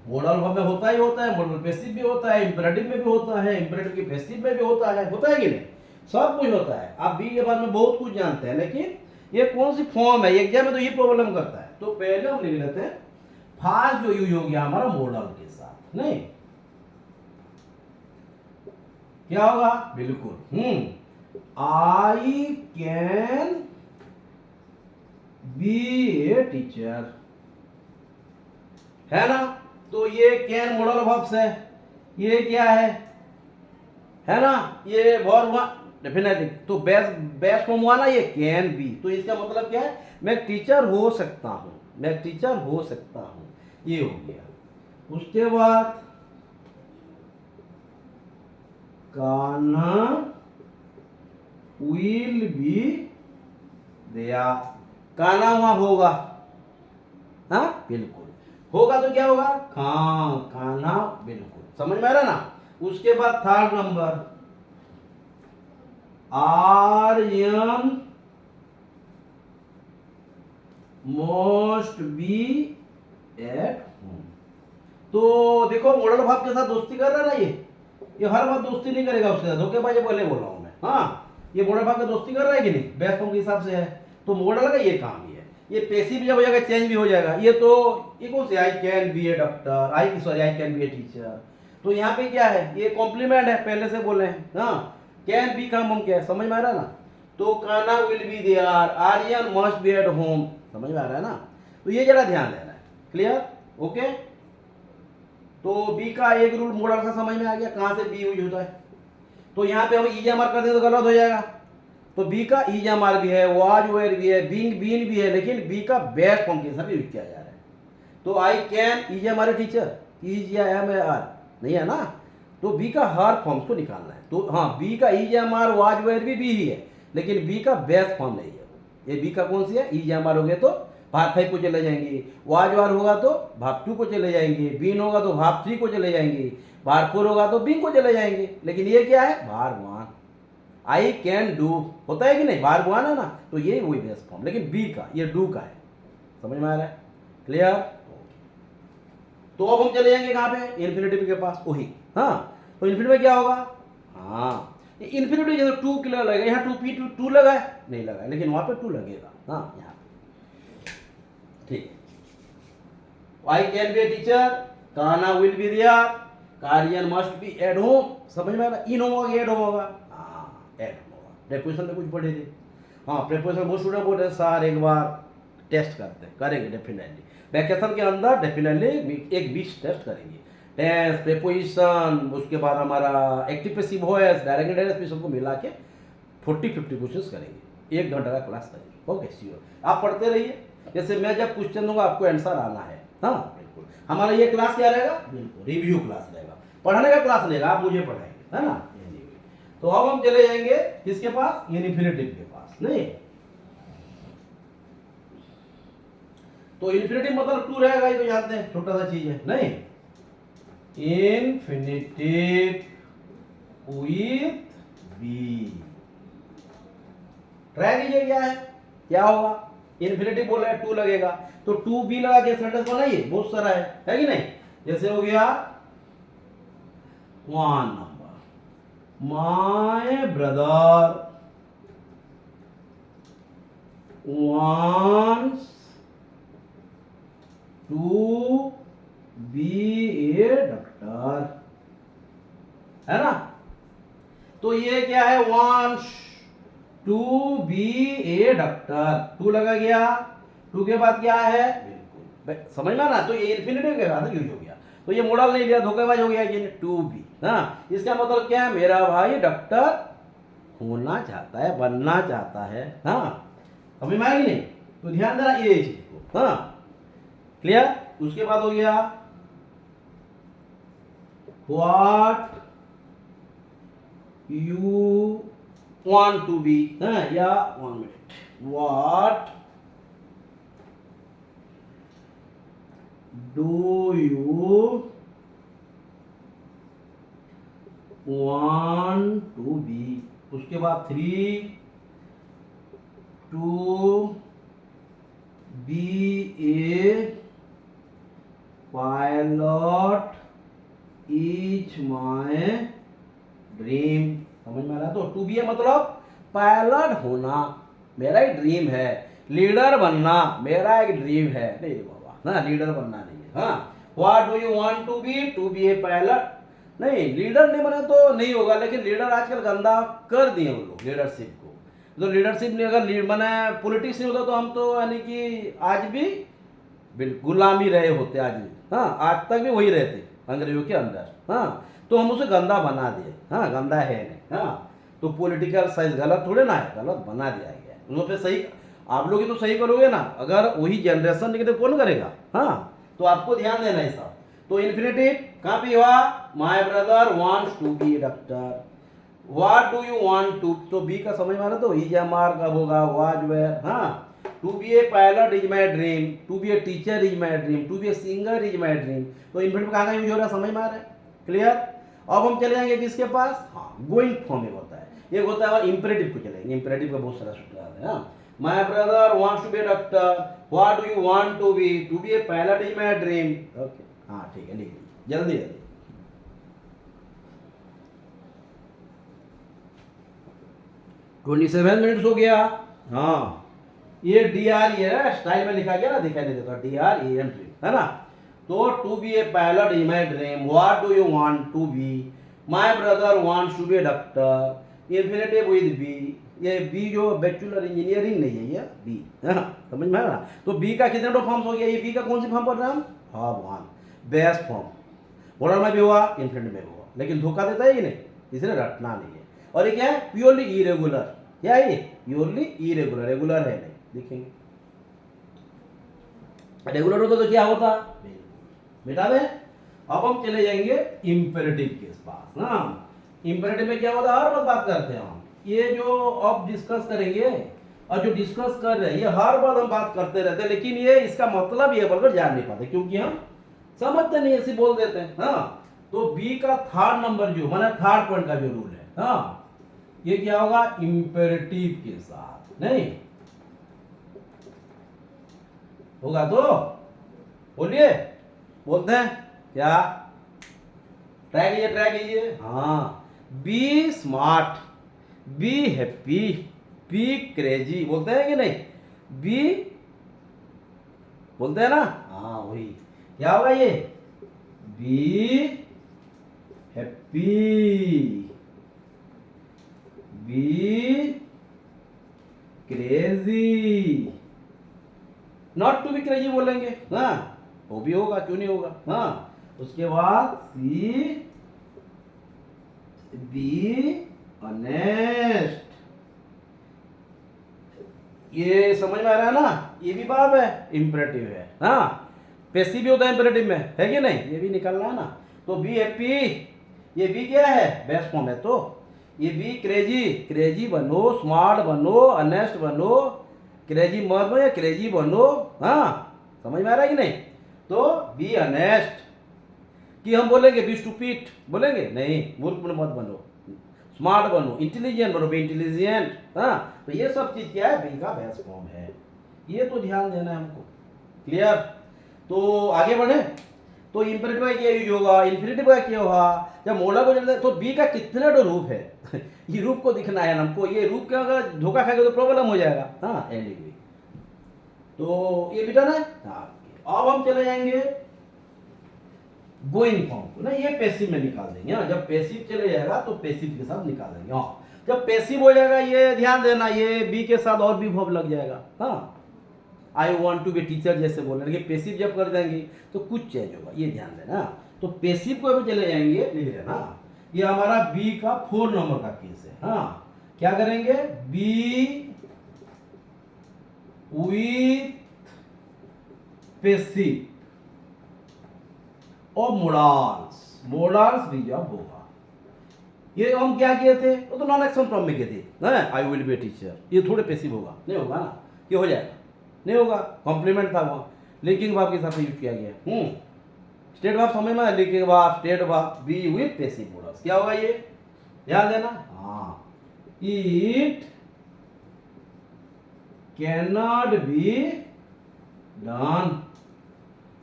[SPEAKER 1] मॉडल वर्ब में होता ही होता है, मॉडल पैसिव भी होता है, इंपेरेटिव में भी होता है, इंपेरेटिव के पैसिव में भी होता है कि नहीं, सब कुछ होता है। आप बी के बारे में बहुत कुछ जानते हैं, लेकिन ये कौन सी फॉर्म है, एग्जाम में तो ये प्रॉब्लम करता है। तो पहले हम लिख लेते हैं फास्ट जो यूज हो गया हमारा मॉडल के साथ, नहीं क्या होगा, बिल्कुल आई कैन बी ए टीचर, है ना। तो ये कैन मॉडल वर्ब्स है, ये क्या है ना, ये वर्ब हुआ डेफिनेटली। तो बेस्ट फॉर्म हुआ ना ये कैन बी, तो इसका मतलब क्या है, मैं टीचर हो सकता हूं, मैं टीचर हो सकता हूं, ये हो गया। उसके बाद Kanha will be there, Kanha वहां होगा, हाँ बिल्कुल होगा, तो क्या होगा, कान्हा, बिल्कुल समझ में आ रहा ना। उसके बाद third number Aryan most be at home. तो देखो मॉडल भाव के साथ दोस्ती कर रहा है ना, ये हर बात दोस्ती नहीं करेगा उसके साथ, धोखेबाजी पहले बोल रहा हूं मैं। हाँ ये मॉडल भाव का दोस्ती कर रहा है कि नहीं, बेस्ट फॉर्म के हिसाब से है, तो मॉडल का ये काम ही है। ये पैसिव जब हो जाएगा चेंज भी हो जाएगा। ये तो ये कौन से, आई can be a doctor, I can be a teacher, तो यहाँ पे क्या है, ये कॉम्प्लीमेंट है, पहले से बोले हैं। हाँ कैन बी का हम क्या है, समझ में आ रहा है ना। तो Kanha will be there, Aryan must be at home, समझ में आ रहा है ना। तो ये जरा ध्यान देना है, क्लियर, ओके। तो बी का एक रूल मॉडल का समझ में आ गया, कहाँ से बी यूज होता है। तो यहाँ पे हम ईएमआर कर दें तो गलत हो जाएगा। तो बी का ईएमआर भी है, वाज वेयर भी है, बीइंग बीन भी है, लेकिन बी का बेस्ट फॉर्म के साथ यूज किया जा रहा है। तो I can EMR teacher, is या एम ए आर नहीं है ना, तो बी का हर फॉर्म्स को निकालना है। तो हाँ बी का ईएमआर वाज वेयर भी बी ही है, लेकिन बी का बेस्ट फॉर्म नहीं है। ये बी का कौन सी है, ईएमआर हो गए तो भाग 5 को चले जाएंगे, वाज वार होगा तो भाग 2 को चले जाएंगे, बीन होगा तो भाग 3 को चले जाएंगे, भाग 4 होगा तो बीन को चले जाएंगे। लेकिन ये क्या है, भाग 1, आई कैन डू होता है कि नहीं, भाग 1 है ना, तो ये वही बेस्ट फॉर्म। लेकिन बी का ये डू का है, समझ में आ रहा है, क्लियर। तो अब हम चले जाएंगे कहाँ पे, इन्फिनिटिव के पास, वही। हाँ तो इन्फिनिटिव में क्या होगा, हाँ इन्फिनिटिव जैसे 2 के लिए लगेगा, यहाँ 2 लगा है, नहीं लगा है, लेकिन वहां पे 2 लगेगा। हाँ यहाँ ठीक, I can be a teacher, Kanha will be there, Aryan must be at home, समझ में आ रहा, इन होगा एट होम होगा, हाँ एट होम होगा। प्रेपोजिशन में कुछ पढ़े थे, हाँ प्रेपोजिशन बहुत स्टूडेंट बोल रहे सर एक बार टेस्ट करते हैं, करेंगे डेफिनेटली वैकेशन के अंदर, डेफिनेटली एक 20 टेस्ट करेंगे, टेंस प्रेपोजिशन, उसके बाद हमारा active passive voice, direct indirect सबको मिला के 40-50 क्वेश्चंस करेंगे, 1 घंटा का क्लास करेंगे। ओके श्योर, आप पढ़ते रहिए, जैसे मैं जब क्वेश्चन दूंगा आपको आंसर आना है। हाँ बिल्कुल, हमारा ये क्लास क्या रहेगा, बिल्कुल रिव्यू क्लास रहेगा, पढ़ने का क्लास रहेगा, आप मुझे पढ़ाएंगे, है ना। तो अब हम चले जाएंगे किसके पास, इन्फिनिटिव के पास, नहीं तो इन्फिनिटिव मतलब 2 रहेगा, ये तो जानते हैं, छोटा सा चीज है, नहीं इन्फिनिटिव विथ बी, ट्राई कीजिए क्या है, क्या होगा, इन्फिनिटिव बोल रहे हैं 2 लगेगा, तो 2 बी लगा के सेंटेंस बनाइए, बहुत सारा है कि नहीं। जैसे हो गया 1 number. My brother wants to be a doctor, है ना। तो ये क्या है, wants to be a doctor, to लगा गया, टू के बाद क्या है, बिल्कुल समझ में ना। तो ये इन्फिनिटिव के बाद यूज हो गया, तो ये मॉडल नहीं लिया, धोखेबाज हो गया ये टू बी। हाँ, इसका मतलब क्या है, मेरा भाई डॉक्टर होना चाहता है, बनना चाहता है। हाँ, समझ में आएगी नहीं, तो ध्यान देना ये चीज को। हाँ, क्लियर। उसके बाद हो गया what you want to be, या 1 मिनट, what do you want to be. उसके बाद 3 to be a pilot is my dream. समझ में आ रहा। तो टू बी ए मतलब पायलट होना मेरा एक ड्रीम है, लीडर बनना मेरा एक ड्रीम है। नहीं रे बाबा ना, लीडर बनना नहीं है। हाँ, what do you want to be a pilot. नहीं, लीडर नहीं बने तो नहीं होगा, लेकिन लीडर आजकल गंदा कर दिए वो लोग लीडरशिप को। तो लीडरशिप नहीं, अगर लीड बना पॉलिटिक्स नहीं होता तो हम तो यानी कि आज भी बिल्कुल गुलामी रहे होते आज भी। हाँ, आज तक भी वही रहते अंग्रेजों के अंदर। हाँ, तो हम उसे गंदा बना दिए। हाँ, गंदा है नहीं। हाँ, तो पॉलिटिकल साइज गलत थोड़े ना है, गलत बना दिया गया। उन पे सही आप लोग ही तो सही करोगे ना, अगर वही जनरेशन निकले तो कौन करेगा। हाँ, तो आपको ध्यान देना है सब। तो इन्फिनिटिव कहाँ पे हुआ, my brother wants to be a doctor. What do you want to, तो बी का समझ में आ रहा, तो इज मार कब होगा, वाज वेयर। हाँ, to be a pilot is my dream, to be a teacher is my dream, to be a singer is my dream. तो इन्फिनिटिव कहाँ यूज हो रहा है, समझ में आ रहा है, क्लियर। अब हम चले जाएंगे किसके पास, हाँ, गोइंग फॉर्म एक होता है, एक होता है इंपेरेटिव को चलेंगे। इंपेरेटिव का बहुत सारा सूत्र आता है। हाँ, my brother wants to be a doctor, what do you want to be a pilot is my dream. Okay, हाँ ठीक है, लिख लीजिए जल्दी जल्दी। 27 मिनट्स हो गया। हाँ, ये DRE है, स्टाइल में लिखा गया ना, दिखाई नहीं देता, DRE है ना। तो to be a pilot is my dream, what do you want to be, my brother wants to be a doctor, infinitive with be. ये बी जो बैचलर इंजीनियरिंग नहीं है, ये बी है ना, समझ में आ रहा। तो बी का कितने दो फॉर्म्स हो गया, ये बी का कौन सी फॉर्म पढ़ रहे हैं हम, हाँ वन, बेस्ट फॉर्म। मॉडल में भी हुआ, इन्फिनिटिव में भी हुआ, लेकिन धोखा देता है कि नहीं, इसलिए रटना नहीं है। और ये क्या है, प्योरली इरेगुलर। क्या है ये, प्योरली इरेगुलर, रेगुलर है नहीं, देखेंगे। रेगुलर होता तो क्या होता, बेटा दे। अब हम चले जाएंगे इंपेरेटिव के पास ना। इंपेरेटिव में क्या होता है, हर बात करते हैं हम, ये जो अब डिस्कस करेंगे और जो डिस्कस कर रहे हैं, ये हर बार हम बात करते रहते हैं, लेकिन ये इसका मतलब ये बोलकर जान नहीं पाते, क्योंकि हम समझते नहीं, ऐसे बोल देते हैं। हाँ, तो बी का थर्ड नंबर जो माने थर्ड पॉइंट का जो रूल है, हाँ, ये क्या होगा, इंपेरेटिव के साथ नहीं होगा। तो बोलिए, बोलते हैं क्या, ट्राई कीजिए। हाँ, be smart, be happy, be crazy, बोलते हैं कि नहीं, बी बोलते हैं ना। हाँ, वही क्या होगा ये, be happy, be crazy, not to be crazy बोलेंगे। हाँ, वो भी होगा, क्यों नहीं होगा। हाँ, उसके बाद सी बी ऑनेस्ट, ये समझ में आ रहा है ना, ये भी बात है, इंपेरेटिव है। हाँ, पैसिव भी होता है इंपेरेटिव में, है कि नहीं, ये भी निकलना है ना। तो बी हैप्पी, ये बी क्या है, बेस्ट फॉर्म है। तो ये बी क्रेजी, क्रेजी बनो, स्मार्ट बनो, ऑनेस्ट बनो, क्रेजी मत बनो या क्रेजी बनो। हाँ, समझ में आ रहा है कि नहीं। तो बी ऑनेस्ट, कि हम बोलेंगे बी स्टूपिड, बोलेंगे नहीं, मूर्ख मत बनो, स्मार्ट बनो, इंटेलिजेंट बनो, बी इंटेलिजेंट। हाँ, तो ये सब चीज क्या है, बी का बेस्ट फॉर्म है, ये तो ध्यान देना है हमको, क्लियर। तो आगे बढ़े, तो इंपेरेटिव का क्या यूज होगा, इन्फिनेटिव का क्या होगा। जब मोडल को चलते तो बी का कितने तो रूप है ये रूप को दिखना है हमको, ये रूप का अगर धोखा खाएगा तो प्रॉब्लम हो जाएगा। हाँ एंडिंग, तो ये रिटर्न है। हाँ अब हम चले जाएंगे गोइंग फॉर्म को ना, ये पैसिव में निकाल देंगे। हाँ जब पैसिव चले जाएगा तो पैसिव के साथ निकाल देंगे। हाँ जब पैसिव हो जाएगा, ये ध्यान देना, ये बी के साथ और भी वर्ब लग जाएगा। हाँ I want to be teacher जैसे बोल रहे हैं, पैसिव जब कर देंगे तो कुछ चेंज होगा, ये ध्यान देना। तो पैसिव को अभी चले जाएंगे, लिख लेना ये हमारा बी का 4 नंबर का केस है। हाँ क्या करेंगे, बी विथ पैसिव और मोडाल्स भी जब होगा। ये हम क्या किए थे, वो तो नॉन एक्शन फॉर्म में किए थे, आई विल बी टीचर, ये थोड़े पैसिव होगा, नहीं होगा ना, ये हो जाएगा, नहीं होगा, कॉम्प्लीमेंट था वहाँ, लिंकिंग वर्ब के हिसाब से यूज किया गया। स्टेट वर्ब समझ में, linking verb, state verb, B with passive modals, क्या होगा ये ध्यान देना। हाँ it can not be done,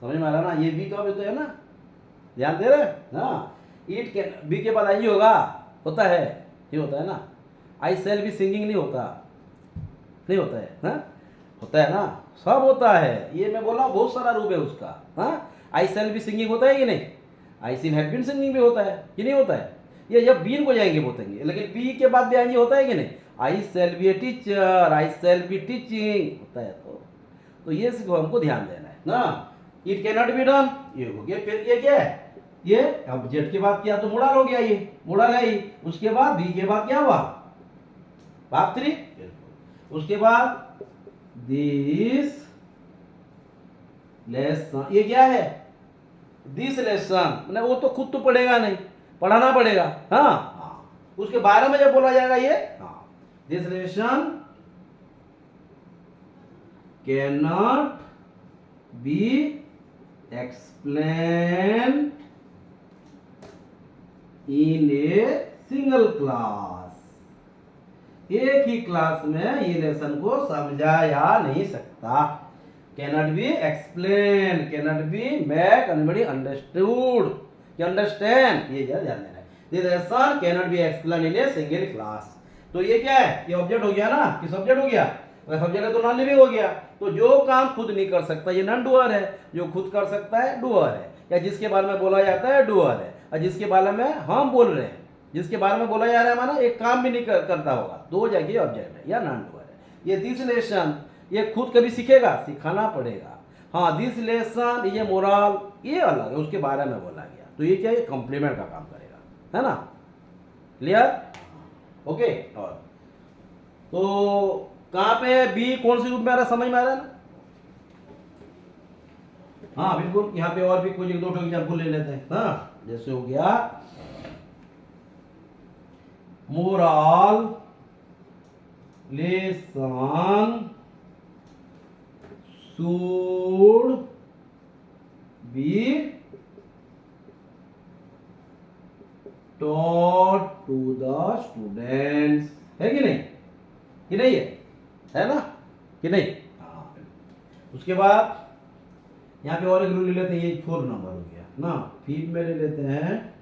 [SPEAKER 1] समझ में आ रहा ना, ये बी का भी तो है ना, ध्यान दे रहे। हाँ इट कैन, बी के बाद आई होगा, होता है, ये होता है ना, आई सेल भी सिंगिंग नहीं होता, नहीं होता है। हाँ होता है ना, सब होता है, ये मैं बोला बहुत सारा रूप है उसका। हाँ आई सेल भी सिंगिंग होता है कि नहीं, I seen have been singing भी होता है कि नहीं होता है, ये जब बीन को जाएंगे बोलेंगे, लेकिन बी के बाद भी आएंगे, होता है कि नहीं, I shall be a teacher, I shall be teaching, होता है। तो ये हमको ध्यान देना है ना, it can not be done, ये हो गया। फिर ये क्या है, ये अब जेड के बाद क्या, तो मोडाल हो गया, ये मोडाल है ही। उसके बाद बी के बाद क्या हुआ, भाग 3, उसके बाद दिस लेसन, ये क्या है, दिस लेसन, मैंने वो तो खुद तो पढ़ेगा नहीं, पढ़ाना पड़ेगा। हाँ उसके बारे में जब बोला जाएगा ये, हाँ this lesson can not B explain in a single class, एक ही क्लास में ये लेसन को समझाया नहीं सकता। Cannot be explain, cannot be make anybody understood, you understand, ये ध्यान देना है। This lesson cannot be explain in a single class, तो ये क्या है, ये ऑब्जेक्ट हो गया ना, किस ऑब्जेक्ट हो गया, अगर सब्जेक्ट है तो नॉन लिविंग हो गया। तो जो काम खुद नहीं कर सकता ये नॉन डूअर है, जो खुद कर सकता है डूअर है, या जिसके बारे में बोला जाता है डूअर है, और जिसके बारे में हम बोल रहे हैं, जिसके बारे में बोला जा रहा है माना एक काम भी नहीं करता होगा, दो जगह ऑब्जेक्ट है या नॉन डूअर है। ये दिस लेसन, ये खुद कभी सीखेगा, सिखाना पड़ेगा। हाँ दिस लेसन, ये मोरल, ये अलग है, उसके बारे में बोला गया, तो ये क्या है, कॉम्प्लीमेंट का काम करेगा, है ना, क्लियर, ओके। और तो कहाँ पे बी कौन सी रूप में आ रहा है, समझ में आ रहा है ना। हाँ बिल्कुल, यहाँ पे और भी कुछ एक दो एग्जाम्पल ले लेते हैं। हाँ जैसे हो गया moral lesson should be taught to the students, है कि नहीं, कि नहीं है ना, कि नहीं। हाँ उसके बाद यहाँ पे और एक रूल ले लेते हैं, ये 4 नंबर हो गया ना, फिर में ले लेते हैं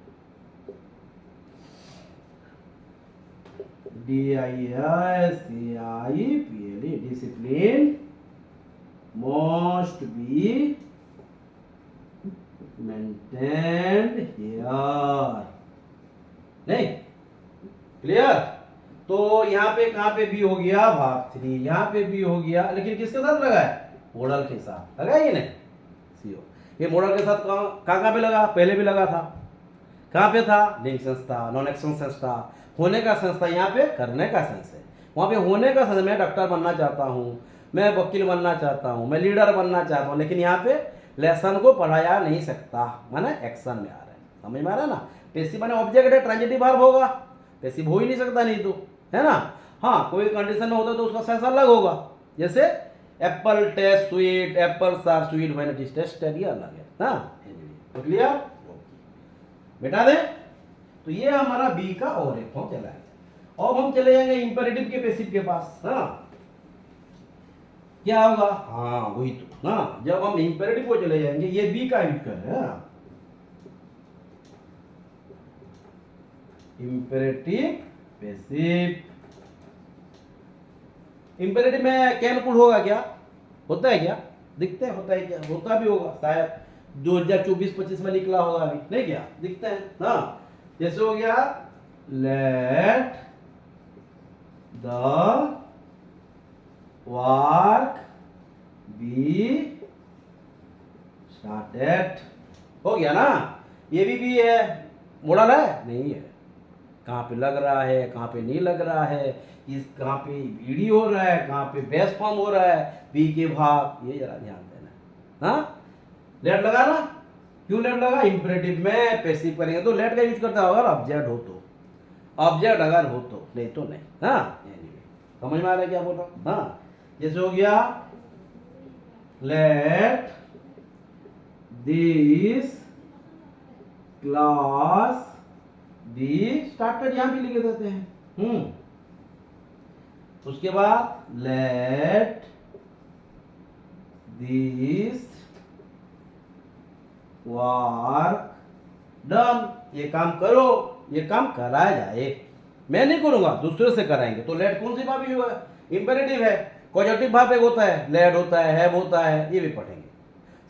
[SPEAKER 1] DISCIPLE, discipline must be maintained here, नहीं, क्लियर। तो यहाँ पे कहाँ पे बी हो गया, भाग 3, यहाँ पे बी हो गया, लेकिन किसके साथ लगा है, मॉडल के साथ लगा है, ये नहीं सीओ, ये मॉडल के साथ कहाँ पे लगा, पहले भी लगा था, कहाँ पे था, लिंक सेंस था, नॉन एक्शन सेंस था, होने का सेंस था, यहाँ पे करने का सेंस है। वहाँ पे होने का सेंस, मैं डॉक्टर बनना चाहता हूँ, मैं वकील बनना चाहता हूँ, मैं लीडर बनना चाहता हूँ, लेकिन यहाँ पे लेसन को पढ़ाया नहीं सकता, माने एक्शन में आ रहा है, समझ में आ रहा है ना। पैसिव माने ऑब्जेक्ट है, ट्रांजिटिव वर्ब होगा, पैसिव हो ही नहीं सकता नहीं तो, है ना। हाँ कोई कंडीशन में होता तो उसका सेंस अलग होगा, जैसे apple taste sweet, apples are sweet when it is tasted, ये अलग है ना। तो क्लियर, बेटा दे। तो ये हमारा बी का और एक फॉर्म चला गया। अब हम चले जाएंगे इंपेरेटिव के पैसिव के पास। हाँ क्या होगा, हाँ वही तो, हाँ जब हम इंपेरेटिव को चले जाएंगे, ये बी का यूज कर रहे हैं, इंपेरेटिव पैसिव। इंपेरेटिव में क्या अनुकूल होगा, क्या होता है, क्या दिखते हैं, होता है क्या, होता भी होगा शायद 2024-25 में निकला होगा अभी, नहीं क्या दिखते हैं। हाँ, जैसे हो गया let the work be started, हो गया ना। ये भी है, मॉडल है नहीं है, कहाँ पे लग रहा है, कहाँ पे नहीं लग रहा है, इस कहाँ पे ईडी हो रहा है, कहाँ पे बेस फॉर्म हो रहा है, बी के भाग, ये जरा ध्यान देना। हाँ, लेट लगा ना, क्यों लेट लगा, इंपेरेटिव में पैसिव करेंगे तो लेट का यूज करता होगा अगर ऑब्जेक्ट हो तो, ऑब्जेक्ट अगर हो तो, नहीं तो नहीं। हाँ, समझ में आ रहा है क्या बोल रहा हूँ। हाँ, जैसे हो गया let this class be started, यहां भी लिखे देते हैं। उसके बाद लेट दिस वर्क डन, ये काम करो, ये काम कराया जाए, मैं नहीं करूंगा दूसरे से कराएंगे, तो लेट कौन सी भाभी होगा, इंपेरेटिव है। पॉजिटिव भाव एक होता है, लेट होता है, हैव होता है, ये भी पढ़ेंगे,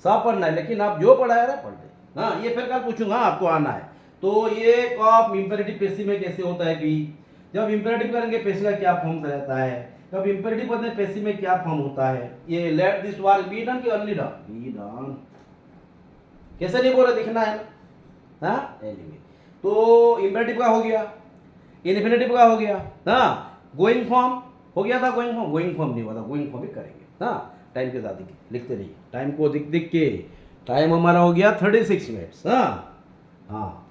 [SPEAKER 1] सब पढ़ना है, लेकिन आप जो पढ़ाया ना पढ़ दे। हाँ, ये फिर कल पूछूंगा, आपको आना है। तो ये कब इंपेरेटिव पैसिव में कैसे होता है भी, जब इंपेरेटिव करेंगे पैसिव का क्या फॉर्म रहता है, कब इंपेरेटिव करते हैं पैसिव में क्या फॉर्म होता है। ये let this work be done कि ओनली डन, बी डन, कैसे नहीं बोल रहे, दिखना है ना। हाँ, एनीवे, तो इंपेरेटिव का हो गया, इन्फिनेटिव का हो गया। हाँ, गोइंग फॉर्म हो गया था, गोइंग फॉर्म नहीं हुआ था, गोइंग फॉर्म भी करेंगे। हाँ, टाइम के साथ लिखते रहिए, टाइम को दिख दिख के। टाइम हमारा हो गया 36 मिनट्स। हाँ हाँ,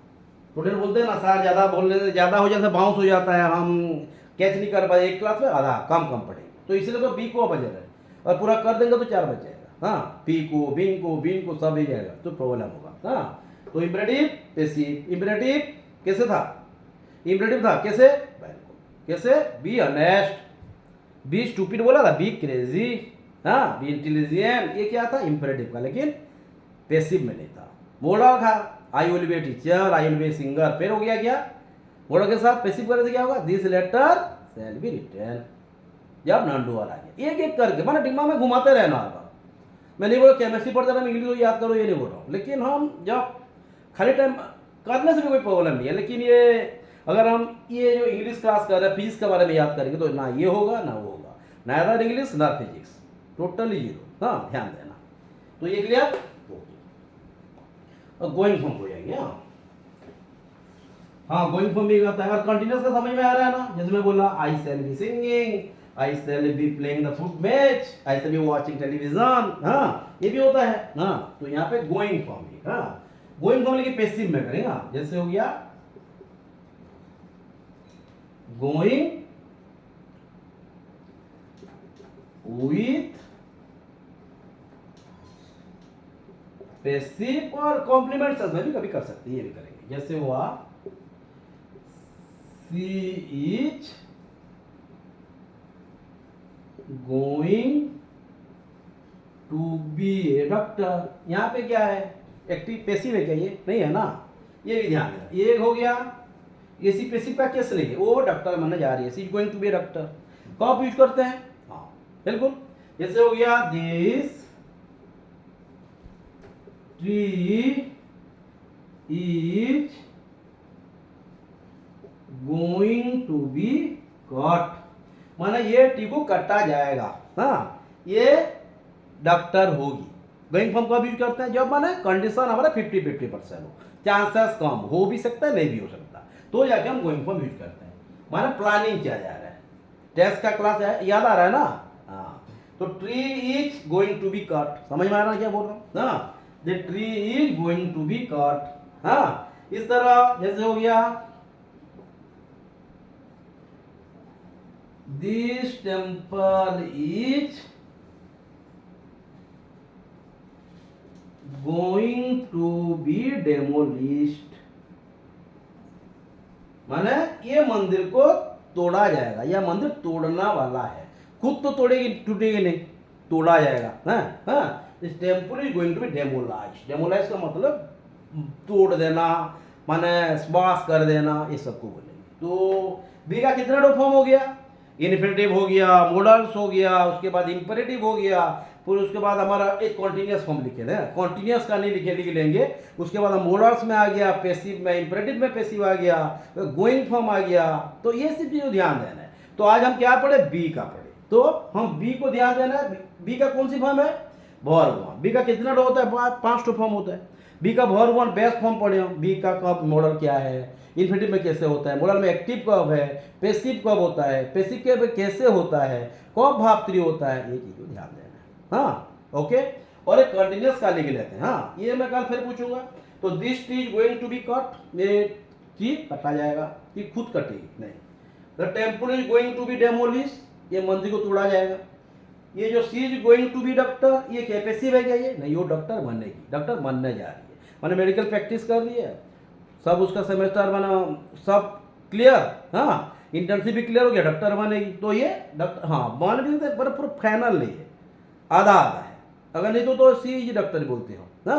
[SPEAKER 1] स्टूडेंट बोलते हैं ना सर ज़्यादा बोलने से ज़्यादा हो जाता है, बाउंस हो जाता है, हम कैच नहीं कर पाए एक क्लास में, आधा कम पढ़ेंगे, तो इसलिए तो बी को बजे रहे, और पूरा कर देंगे तो 4 बज जाएगा। हाँ, पी को बीन को सब ही जाएगा, तो प्रॉब्लम होगा। हाँ, तो इंपेरेटिव पैसिव, इंपेरेटिव कैसे था, इंपेरेटिव था कैसे, कैसे, बी ऑनेस्ट, बी स्टूपिड बोला था, बी क्रेजी, हाँ, बी इंटेलिजेंट, ये क्या था इंपेरेटिव का, लेकिन पैसिव में नहीं था। मॉडल था I will be teacher, I will be singer, फिर हो गया क्या, मॉडल के साथ पैसिव करने से क्या होगा, this letter shall be written, जब नॉन डूअर आ गया, एक एक करके मैंने दिमाग में घुमाते रहना होगा। मैं नहीं बोल केमिस्ट्री पढ़ते रहा इंग्लिश याद करो, ये नहीं बोल रहा हूँ, लेकिन हम जब खाली टाइम करने से भी कोई प्रॉब्लम नहीं है, लेकिन ये अगर हम ये जो इंग्लिश क्लास कर रहे हैं फिजिक्स के बारे में याद करेंगे तो ना ये होगा ना वो होगा, ना इंग्लिश ना फिजिक्स, टोटली जीरो। हाँ, ध्यान देना। तो ये क्लियर, और गोइंग फॉर्म हो जाएंगे। हाँ, गोइंग फॉर्म भी आता है, और कंटिन्यूअस का समझ में आ रहा है ना, जैसे मैं बोला I shall be singing, I shall be playing the foot match, I shall be watching television. हाँ, ये भी होता है। हाँ, तो यहाँ पे गोइंग फॉर्म भी, हाँ गोइंग फॉर्म लेकिन पैसिव में करेंगे। जैसे हो गया गोइंग विथ पैसिव, और कॉम्प्लीमेंट में भी कभी कर सकते हैं, ये भी करेंगे। जैसे हुआ she is going to be a doctor, यहां पे क्या है, एक्टिव पैसिव है क्या, ये नहीं है ना, ये भी ध्यान देना। ये हो गया, ये सी पैसिव का केस लेंगे, वो डॉक्टर बनने जा रही है, she is going to be a doctor, कब यूज करते हैं, हाँ बिल्कुल। जैसे हो गया this tree is going to be cut, माना ये ट्री को कटा जाएगा। हाँ, ये डॉक्टर होगी। गोइंग फॉर्म कब यूज करते हैं, जब माने कंडीशन हमारा 50-50% हो, चांसेस कम हो भी सकता है, नहीं भी हो सकता, तो जाके हम गोइंग फॉर्म यूज करते हैं, माना प्लानिंग किया जा रहा है। टेस्ट का क्लास याद आ रहा है ना। हाँ, तो tree is going to be cut, समझ में आ रहा है क्या बोल रहा हूँ। हाँ, the tree is going to be cut. हाँ, इस तरह जैसे हो गया this temple is going to be demolished, माने ये मंदिर को तोड़ा जाएगा, यह मंदिर तोड़ना वाला है, खुद तो तोड़ेगी टूटेगी नहीं, तोड़ा जाएगा। हाँ, this temple is going to be demolised, demolise का मतलब तोड़ देना, माने स्माश कर देना, ये सबको बोलेंगे। तो बी का कितना फॉर्म हो गया? इन्फिनेटिव हो गया, मोडल्स हो गया, उसके बाद इंपेरेटिव हो गया, फिर उसके बाद हमारा एक कॉन्टिन्यूस फॉर्म लिखे थे, कॉन्टिन्यूस का नहीं लिख लेंगे। उसके बाद हम मोडल्स में आ गया, पेसिव में, इंपेरेटिव में पेसिव आ गया, गोइंग फॉर्म आ गया। तो ये सब चीज़ों ध्यान देना है। तो आज हम क्या पढ़े? बी का पढ़े। तो हम बी को ध्यान देना है। बी का कौन सी फॉर्म है? Verb one. बी का कितना होता है? 5 फॉर्म होता है। बी का वर्ब वन बेस्ट फॉर्म पढ़े हम। बी का कब मॉडल क्या है, इन्फिनेटिव में कैसे होता है, मॉडल में एक्टिव कब है, पेसिव कब होता है, पेसिव के कैसे होता है, कब भाव 3 होता है, ये चीज़ को ध्यान देना है। हाँ, ओके। और एक कंटिन्यूस का लिख लेते हैं। हाँ, ये मैं कल फिर पूछूंगा। तो this tree going to be cut, ये ट्री कटा जाएगा कि खुद कटेगी? नहीं। The temple is going to be demolish, ये मंदिर को तोड़ा जाएगा। ये जो she is going to be doctor, ये कैपेसिव है क्या? ये नहीं, वो डॉक्टर बनेगी, डॉक्टर बनने जा रही है, मैंने मेडिकल प्रैक्टिस कर रही है, सब उसका सेमेस्टर बना, सब क्लियर। हाँ, इंटर्नशिप भी क्लियर हो गया, डॉक्टर बनेगी। तो ये डॉक्टर, हाँ, बन भी सकते, पर पूरा फाइनल नहीं है, आधा आधा है। अगर नहीं तो सी इज डॉक्टर बोलते हो ना।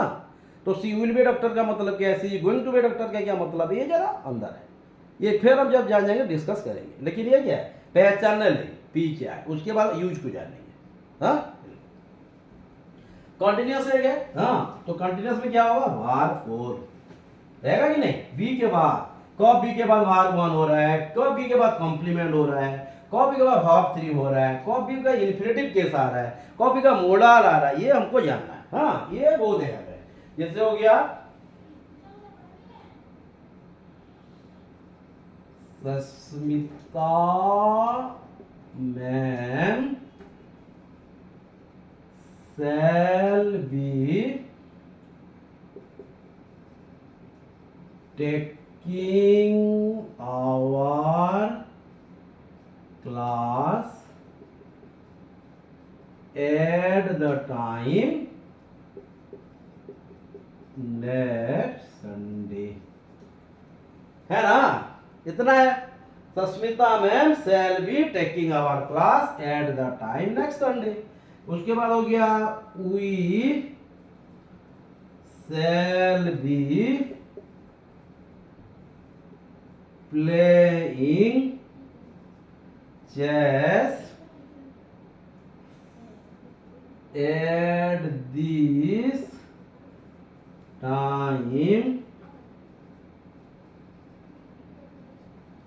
[SPEAKER 1] तो सी विल बी डॉक्टर का मतलब क्या है, सी गोइंग टू बी डॉक्टर का क्या मतलब है, ये जरा अंदर है। ये फिर हम जब जान जाएंगे डिस्कस करेंगे। लेकिन ये क्या है, पहचानने नहीं, पी क्या है, उसके बाद यूज को जानेंगे। हाँ, कंटिन्यूस है क्या? हाँ, तो कंटिन्यूस में क्या होगा? भार 4 रहेगा कि नहीं? बी के बाद कब बी के बाद भार 1 हो रहा है, कब बी के बाद कॉम्प्लीमेंट हो रहा है, कब बी के बाद भाव 3 हो रहा है, कब बी का इन्फिनेटिव केस आ रहा है, कब बी का मोडल आ रहा है, ये हमको जानना है। हाँ, ये बहुत अहम है। जैसे हो गया Sasmita ma'am shall be taking our class at the time next Sunday, है ना? इतना है। Sasmita ma'am shall be taking our class at the time next Sunday। उसके बाद हो गया we shall be playing chess at this time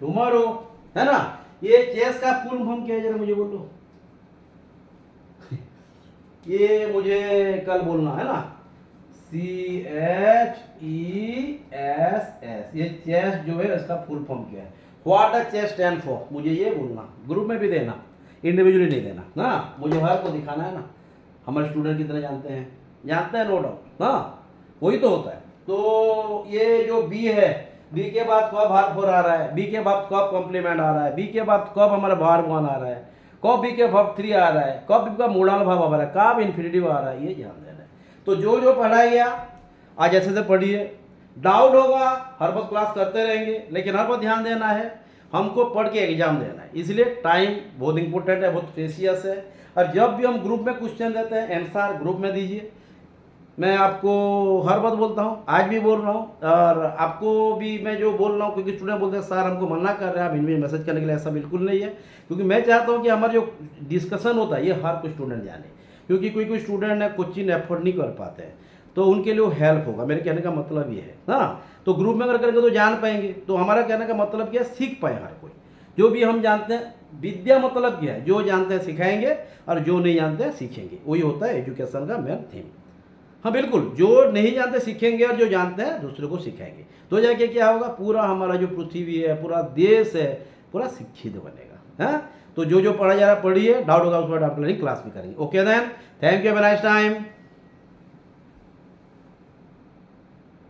[SPEAKER 1] tomorrow, है ना? ये चेस का फुल फॉर्म क्या है, जरा मुझे बोलो। ये मुझे कल बोलना है ना, CHESS, ये चेस जो है इसका फुल फॉर्म क्या है, what does chess stand for, मुझे ये बोलना। ग्रुप में भी देना, इंडिविजुअली नहीं देना ना, मुझे हर को दिखाना है ना। हमारे स्टूडेंट कितने जानते हैं नो डाउट ना, वही तो होता है। तो ये जो बी है, बी के बाद कब भार 4 आ रहा है, बी के बाद कब कॉम्प्लीमेंट आ रहा है, बी के बाद कब हमारा भार 1 आ रहा है, कब बी के भाव 3 आ रहा है, कब बी का मोडल भाव आ रहा है, कब इन्फिनेटिव आ रहा है, ये ध्यान देना है। तो जो जो पढ़ाया गया आज ऐसे से पढ़िए। डाउट होगा हर वक्त क्लास करते रहेंगे, लेकिन हर वक्त ध्यान देना है, हमको पढ़ के एग्जाम देना है, इसलिए टाइम बहुत इंपॉर्टेंट है, बहुत प्रेशियस है। और जब भी हम ग्रुप में क्वेश्चन देते हैं आंसर ग्रुप में दीजिए। मैं आपको हर बात बोलता हूँ, आज भी बोल रहा हूँ, और आपको भी मैं जो बोल रहा हूँ, क्योंकि स्टूडेंट बोलते हैं सर हमको मना कर रहे हैं आप इनमें मैसेज करने के लिए, ऐसा बिल्कुल नहीं है। क्योंकि मैं चाहता हूँ कि हमारा जो डिस्कशन होता है ये हर कोई स्टूडेंट जाने, क्योंकि कोई स्टूडेंट है कोचिंग एफोर्ड नहीं कर पाते हैं, तो उनके लिए वो हेल्प होगा। मेरे कहने का मतलब ये है ना, तो ग्रुप में अगर करेंगे तो जान पाएंगे। तो हमारा कहने का मतलब क्या है, सीख पाए हर कोई, जो भी हम जानते हैं। विद्या मतलब क्या है, जो जानते हैं सिखाएंगे और जो नहीं जानते हैं सीखेंगे, वही होता है एजुकेशन का मेन थीम। हाँ बिल्कुल, जो नहीं जानते सीखेंगे और जो जानते हैं दूसरे को सिखाएंगे, तो जाके क्या होगा, पूरा हमारा जो पृथ्वी है, पूरा देश है, पूरा शिक्षित बनेगा। हाँ, तो जो जो पढ़ा जा रहा है पढ़िए, डाउट होगा उस पर डाउट क्लास भी करेंगे। Okay then, thank you, have a nice time.